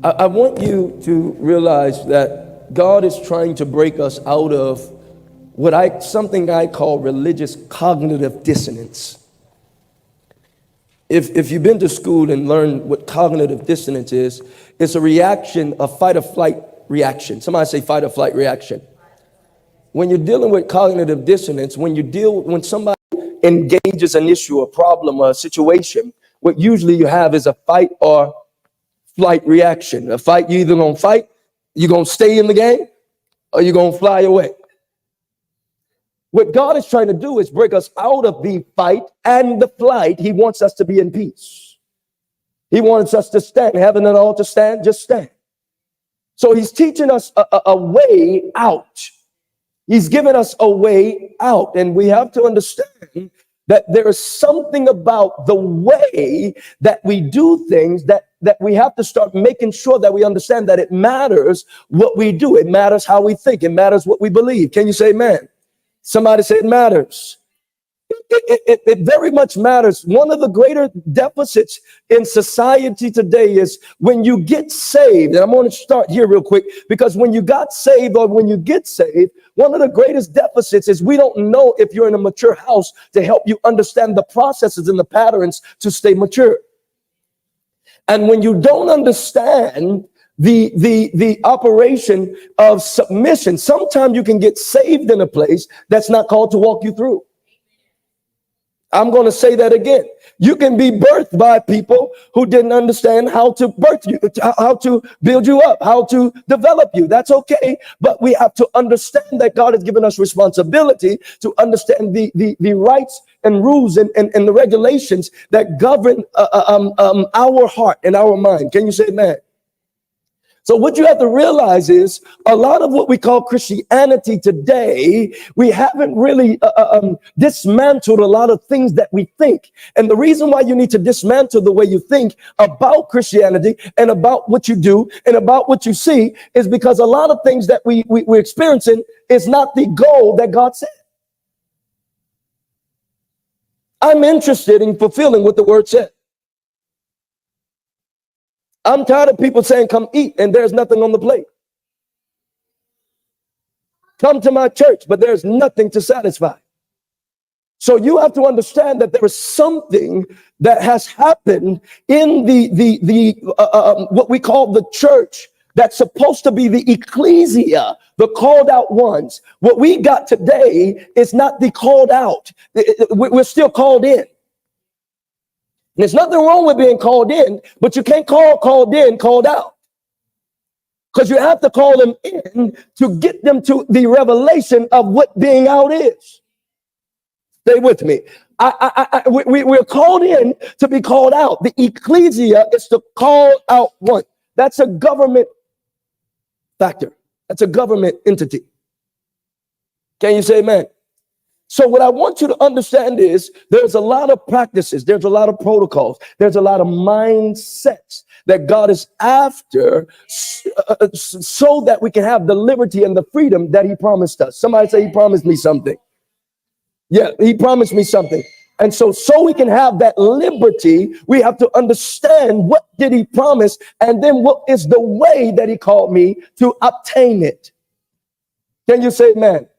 I want you to realize that God is trying to break us out of something I call religious cognitive dissonance. If you've been to school and learned what cognitive dissonance is, it's a reaction, a fight or flight reaction. Somebody say fight or flight reaction. When you're dealing with cognitive dissonance, when somebody engages an issue, a problem, or a situation, what usually you have is a fight or flight reaction. A fight, you're either gonna fight, you're gonna stay in the game, or you're gonna fly away. What God is trying to do is break us out of the fight and the flight. He wants us to be in peace. He wants us to stand. Having it all to stand, just stand. So he's teaching us a way out. He's given us a way out. And we have to understand that there is something about the way that we do things that we have to start making sure that we understand that it matters what we do. It matters how we think. It matters what we believe. Can you say amen? Somebody say it matters. It very much matters. One of the greater deficits in society today is when you get saved. And I'm going to start here real quick, because when you got saved or when you get saved, one of the greatest deficits is we don't know if you're in a mature house to help you understand the processes and the patterns to stay mature. And when you don't understand the operation of submission, sometimes you can get saved in a place that's not called to walk you through. I'm going to say that again. You can be birthed by people who didn't understand how to birth you, how to build you up, how to develop you. That's okay. But we have to understand that God has given us responsibility to understand the rights and rules and the regulations that govern our heart and our mind. Can you say amen? So what you have to realize is a lot of what we call Christianity today, we haven't really dismantled a lot of things that we think. And the reason why you need to dismantle the way you think about Christianity and about what you do and about what you see is because a lot of things that we're experiencing is not the goal that God said. I'm interested in fulfilling what the word said. I'm tired of people saying, come eat, and there's nothing on the plate. Come to my church, but there's nothing to satisfy. So you have to understand that there is something that has happened in what we call the church that's supposed to be the ecclesia, the called out ones. What we got today is not the called out. We're still called in. There's nothing wrong with being called in, but you can't called in, called out. Because you have to call them in to get them to the revelation of what being out is. Stay with me. We're called in to be called out. The ecclesia is the called out one. That's a government factor. That's a government entity. Can you say amen? So what I want you to understand is there's a lot of practices, there's a lot of protocols, there's a lot of mindsets that God is after so that we can have the liberty and the freedom that he promised us. Somebody say he promised me something. Yeah, he promised me something. And so we can have that liberty, we have to understand what did he promise and then what is the way that he called me to obtain it. Can you say amen?